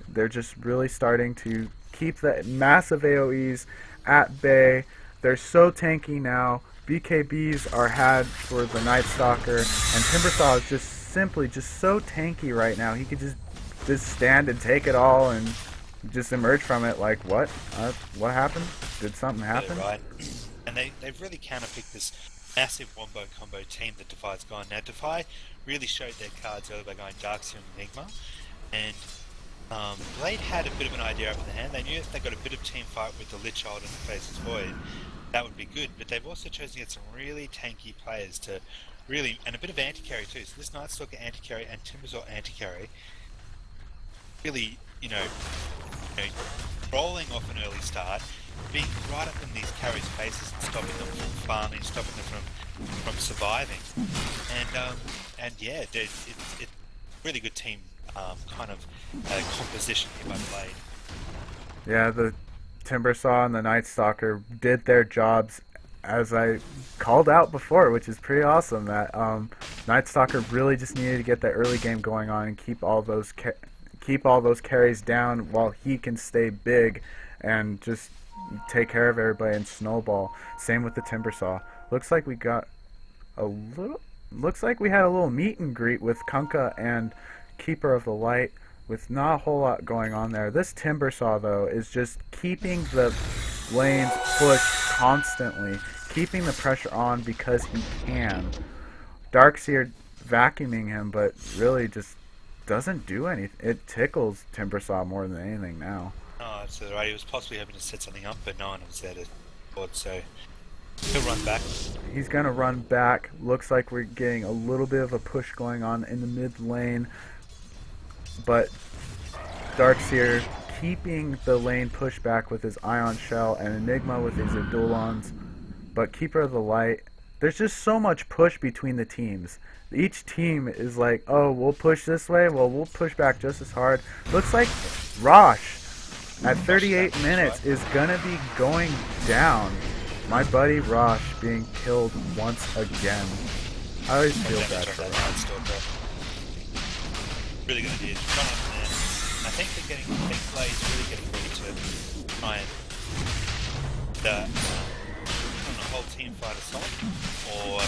They're just really starting to keep the massive AoEs at bay. They're so tanky now. BKBs are had for the Night Stalker, and Timbersaw is just simply so tanky right now. He could just stand and take it all and just emerge from it like, what? What happened? Did something happen?
Yeah, right. And they've really counterpicked this massive wombo combo team that Defy's gone. Now, Defy really showed their cards early by going Darkseer and Enigma, and Blade had a bit of an idea up in the hand. They knew if they got a bit of team fight with the Lich Hold and the Faceless Void, that would be good, but they've also chosen to get some really tanky players to really, and a bit of anti-carry too. So this Nightstalker anti-carry and Timbersaw anti-carry really, rolling off an early start, being right up in these carries' faces and stopping them from farming, stopping them from surviving, and yeah, it's really good team composition here by Blade.
Yeah, the Timbersaw and the Night Stalker did their jobs as I called out before, which is pretty awesome. That Night Stalker really just needed to get that early game going on and keep all those carries down while he can stay big and just take care of everybody and snowball. Same with the Timbersaw. Looks like we had a little meet and greet with Kunkka and Keeper of the Light, with not a whole lot going on there. This Timbersaw, though, is just keeping the lanes pushed constantly, keeping the pressure on because he can. Darkseer vacuuming him, but really just doesn't do anything. It tickles Timbersaw more than anything now.
Oh, absolutely right. He was possibly hoping to set something up, but no one was there to support, so he'll run back.
He's going to run back. Looks like we're getting a little bit of a push going on in the mid lane, but Darkseer keeping the lane pushed back with his Ion Shell and Enigma with his Eidolons, but Keeper of the Light, there's just so much push between the teams. Each team is like, oh, we'll push this way, well, we'll push back just as hard. Looks like Rosh at 38 minutes is gonna be going down. My buddy Rosh being killed once again. I always feel bad for Rosh.
Really good idea. I think Blade is really getting ready to try and on a whole team fight assault, or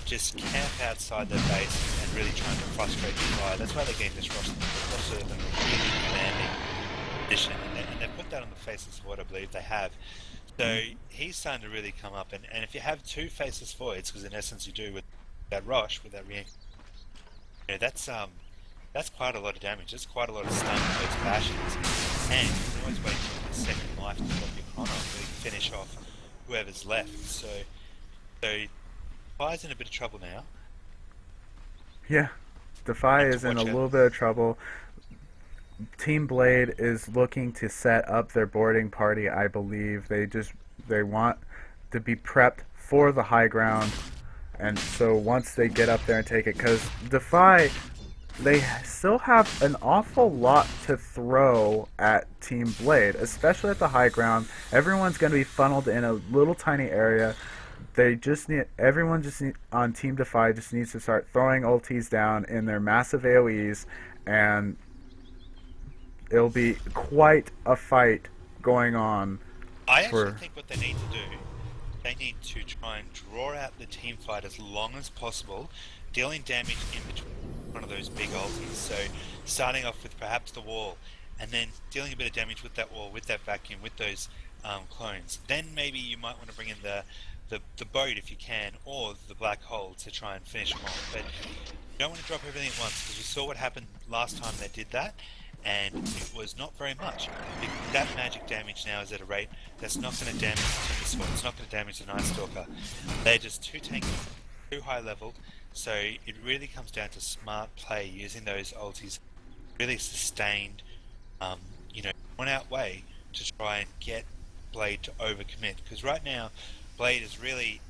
just camp outside their base and really trying to frustrate the fire. That's why they're getting this roster in a really commanding position, and they've put that on the Faceless Void, I believe they have. So he's starting to really come up, and if you have two Faceless Voids, because in essence you do with that Rosh, with that that's That's quite a lot of damage. That's quite a lot of stun with those bashes. And you can always wait for the second life to drop your chrono and really finish off whoever's left. So Defi's in a bit of trouble now.
Yeah, Defy
And to
is in a
watch out.
little bit of trouble. Team Blade is looking to set up their boarding party, I believe. They want to be prepped for the high ground, and so once they get up there and take it, because Defy, they still have an awful lot to throw at Team Blade, especially at the high ground. Everyone's going to be funneled in a little tiny area. Everyone on Team Defy just needs to start throwing ultis down in their massive AoEs, and it'll be quite a fight going on.
I actually think what they need to do, they need to try and draw out the team fight as long as possible, dealing damage in between one of those big ultis. So starting off with perhaps the wall, and then dealing a bit of damage with that wall, with that vacuum, with those clones. Then maybe you might want to bring in the boat if you can, or the black hole to try and finish them off. But you don't want to drop everything at once, because we saw what happened last time they did that, and it was not very much. That magic damage now is at a rate that's not going to damage the Timber Sword, it's not going to damage the Night Stalker. They're just too tanky, too high leveled, so it really comes down to smart play, using those ultis, really sustained, one out way to try and get Blade to overcommit. Because right now, Blade is really,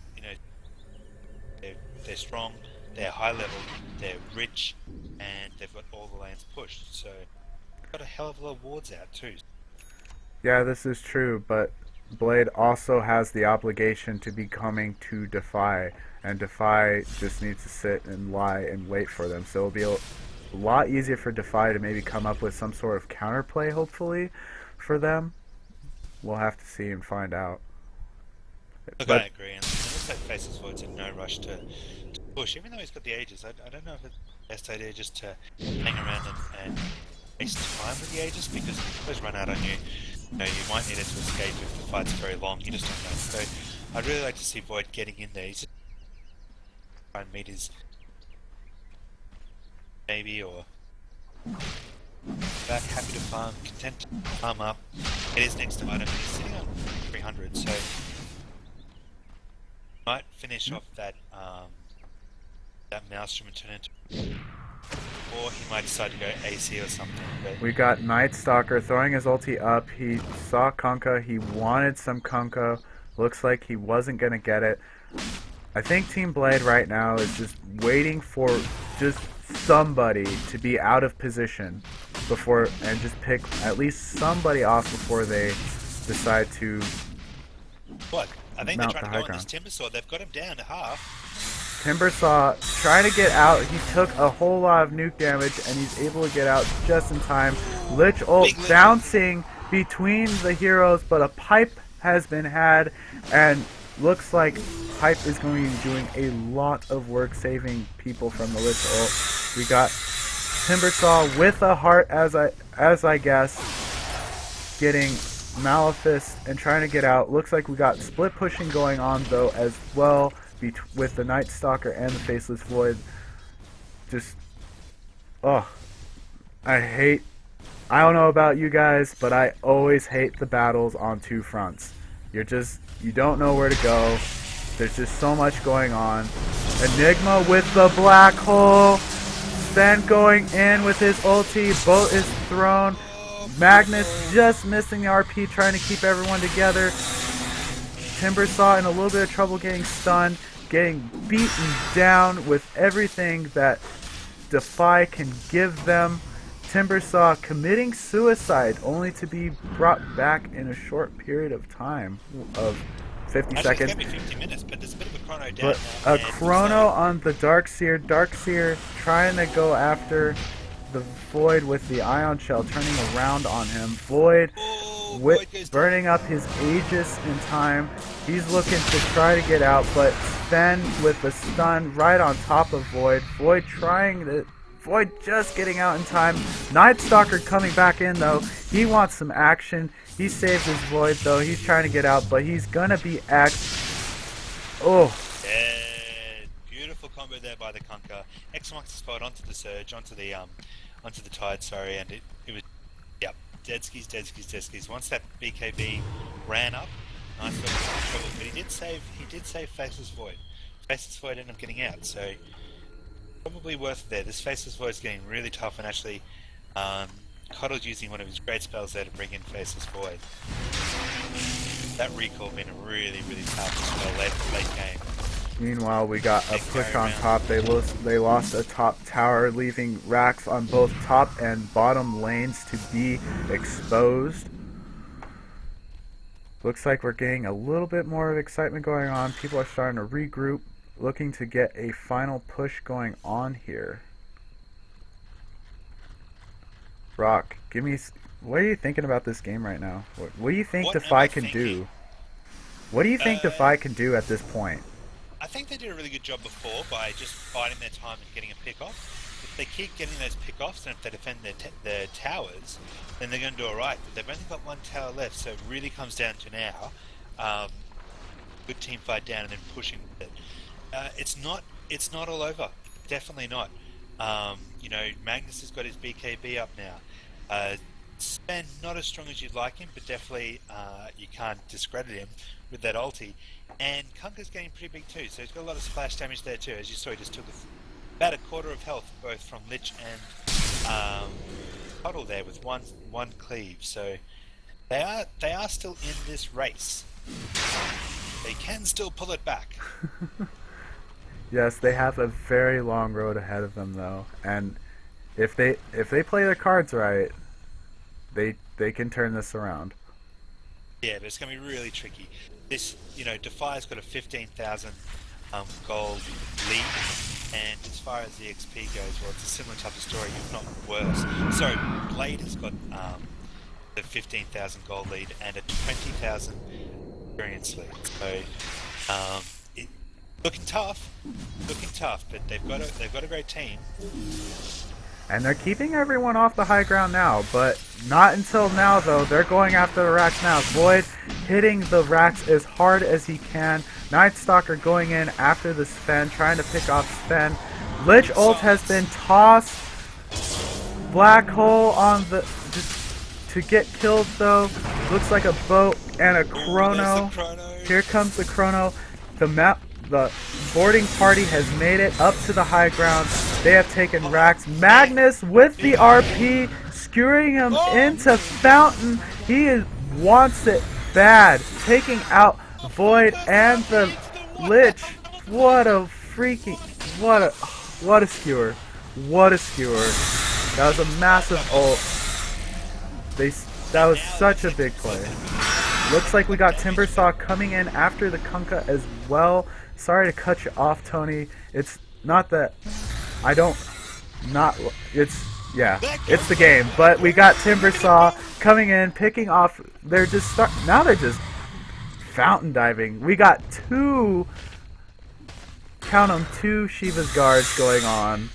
they're strong, they're high level, they're rich, and they've got all the lanes pushed. So they've got a hell of a lot of wards out too.
Yeah, this is true, but Blade also has the obligation to be coming to Defy, and Defy just needs to sit and lie and wait for them. So it'll be a lot easier for Defy to maybe come up with some sort of counterplay, hopefully, for them. We'll have to see and find out.
Look, I agree, and it looks like Faceless Void's in no rush to push, even though he's got the Aegis. I don't know if it's the best idea just to hang around and waste time with the Aegis, because if it does run out on you, you might need it to escape if the fight's very long. You just don't know. So I'd really like to see Void getting in there. He's just try and meet his maybe, or back, happy to farm, content to farm up. It is next to item. He's sitting on 300, so might finish off that Maelstrom and turn into, or he might decide to go AC or something. But
We got Night Stalker throwing his ulti up. He saw Kunkka. He wanted some Kunkka. Looks like he wasn't going to get it. I think Team Blade right now is just waiting for just somebody to be out of position before, and just pick at least somebody off before they decide to
what? I think
mount
they're
the
trying to
high
go on
ground.
this Timber Sword. They've got him down to half.
Timbersaw trying to get out. He took a whole lot of nuke damage, and he's able to get out just in time. Lich ult
Big Lich.
bouncing between the heroes, but a pipe has been had, and looks like Pipe is going to be doing a lot of work saving people from the Lich ult. We got Timbersaw with a heart, as I guess, getting Maleficed and trying to get out. Looks like we got split pushing going on though as well, with the Night Stalker and the Faceless Void. Just, I don't know about you guys, but I always hate the battles on two fronts. You don't know where to go. There's just so much going on. Enigma with the black hole. Then going in with his ulti. Boat is thrown. Magnus just missing the RP, trying to keep everyone together. Timbersaw in a little bit of trouble getting stunned, getting beaten down with everything that Defy can give them. Timbersaw committing suicide, only to be brought back in a short period of time of 50
Actually,
seconds.
it's going to be 50 minutes, but there's a bit of a chrono down
But
now,
a
and
chrono on the Darkseer trying to go after the Void with the Ion Shell, turning around on him. Void
Void goes
burning up his Aegis in time. He's looking to try to get out, but Sven with the stun right on top of Void. Void just getting out in time. Night Stalker coming back in though. He wants some action. He saves his Void though. He's trying to get out, but he's gonna be X. Oh.
Yeah, beautiful combo there by the Kunkka. X marks the spot onto the Surge, onto the onto the Tide, sorry, and it was, yep, dead skis, dead skis, dead skis. Once that BKB ran up, nice little trouble, but he did save Faceless Void. Faceless Void ended up getting out, so probably worth it there. This Faceless Void is getting really tough, and actually, Coddle's using one of his great spells there to bring in Faceless Void. That recall been a really, really tough spell late game.
Meanwhile, we got a push on top. They lost a top tower, leaving racks on both top and bottom lanes to be exposed. Looks like we're getting a little bit more of excitement going on. People are starting to regroup, looking to get a final push going on here. Rock, what are you thinking about this game right now? What do you think Defy can do? What do you think Defy can do at this point?
I think they did a really good job before by just biding their time and getting a pick off. If they keep getting those pick offs and if they defend their towers, then they're going to do alright. But they've only got one tower left, so it really comes down to now good team fight down and then pushing with it. It's not all over. Definitely not. You know, Magnus has got his BKB up now. Sven, not as strong as you'd like him, but definitely you can't discredit him with that ulti. And Kunka's getting pretty big too, so he's got a lot of splash damage there too. As you saw, he just took about a quarter of health, both from Lich and Puddle there with one cleave. So they are still in this race. They can still pull it back.
Yes, they have a very long road ahead of them though, and if they play their cards right, they can turn this around.
Yeah, but it's going to be really tricky. This, you know, Defy's got a 15,000 gold lead, and as far as the XP goes, well, it's a similar type of story, if not worse. So Blade has got the 15,000 gold lead and a 20,000 experience lead. So looking tough, but they've got a great team.
And they're keeping everyone off the high ground now, but not until now though. They're going after the racks now. Void hitting the racks as hard as he can. Nightstalker going in after the Sven, trying to pick off Sven. Lich ult has been tossed. Black hole on the to get killed though. Looks like a boat and a chrono. Here comes the chrono. The boarding party has made it up to the high ground. They have taken racks. Magnus with the RP, skewering him into Fountain. He wants it bad. Taking out Void and the Lich. What a freaking, what a skewer. What a skewer. That was a massive ult. That was such a big play. Looks like we got Timbersaw coming in after the Kunkka as well. Sorry to cut you off, Tony. It's not that I don't it's the game. But we got Timbersaw coming in, picking off. They're just fountain diving. We got two Shiva's guards going on.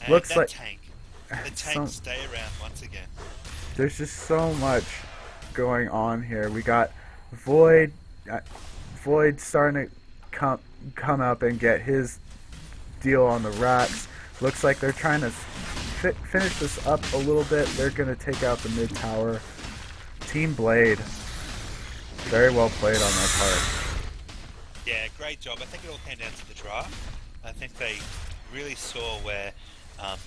And
looks like
the tank stay around once again.
There's just so much going on here. We got Void starting to come up and get his deal on the racks. Looks like they're trying to finish this up a little bit. They're going to take out the mid tower. Team Blade. Very well played on their part.
Yeah, great job. I think it all came down to the draft. I think they really saw where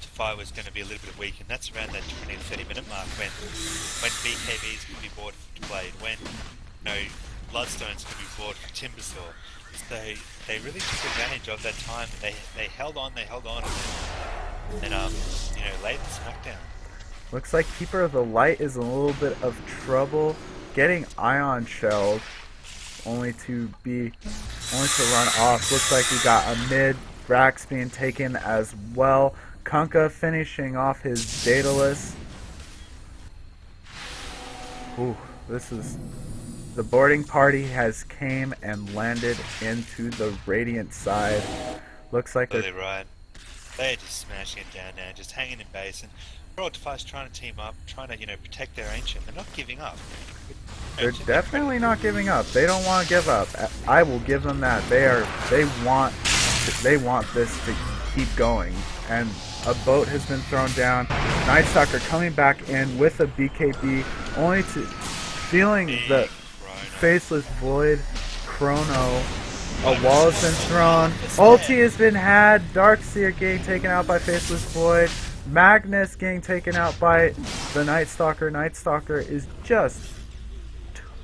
Defy was going to be a little bit weak, and that's around that 20 to 30 minute mark when BKBs can be bought for Blade, when Bloodstones can be bought for Timbersaw. So they really took advantage of that time. They held on, and then laid the smackdown.
Looks like Keeper of the Light is in a little bit of trouble, getting Ion shelled, only to run off. Looks like we got a mid. Rax being taken as well. Kunkka finishing off his Daedalus. Ooh, this is... The boarding party has came and landed into the Radiant side. Looks like
they're right. They're just smashing it down now, just hanging in base. And Royal Defy's trying to team up, trying to protect their Ancient. They're not giving up.
They're definitely not giving up. They don't want to give up. I will give them that. They want this to keep going, and A boat has been thrown down. Night Stalker coming back in with a BKB, only to feeling the Faceless Void Chrono. A wall has been thrown. Ulti has been had. Darkseer getting taken out by Faceless Void. Magnus getting taken out by the Night Stalker. Night Stalker is just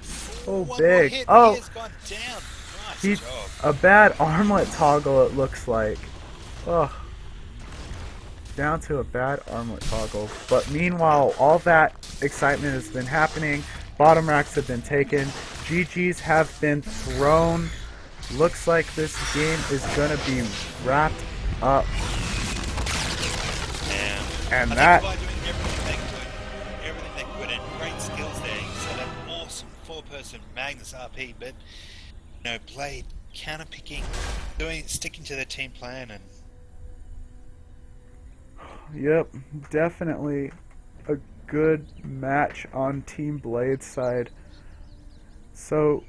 so big. Oh, he's a bad armlet toggle, it looks like. Ugh. Down to a bad armlet toggle. But meanwhile, all that excitement has been happening. Bottom racks have been taken. GGs have been thrown. Looks like this game is going to be wrapped up. And that...
By doing everything they could, and great skills there. You saw that awesome 4-person Magnus RP, but, you know, Blade counter-picking, sticking to their team plan, and...
Yep, definitely a good match on Team Blade's side. So,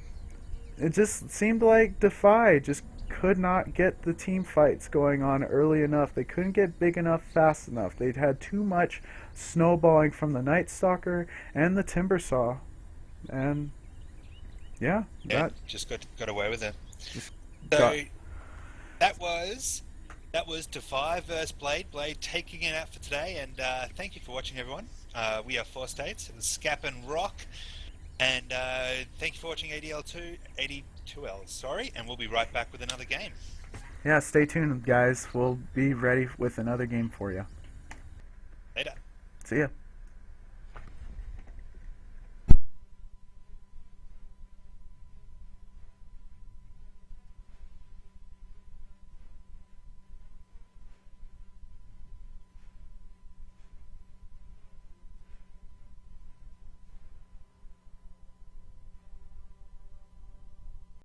it just seemed like Defy just could not get the team fights going on early enough. They couldn't get big enough fast enough. They'd had too much snowballing from the Night Stalker and the Timbersaw. And, yeah, that
just got away with it.
So,
that was Defy versus Blade. Blade taking it out for today, and thank you for watching, everyone. We are 4 states. It was Scap and Rock, and thank you for watching AD2L. Sorry, and we'll be right back with another game.
Yeah, stay tuned, guys. We'll be ready with another game for you.
Later.
See ya.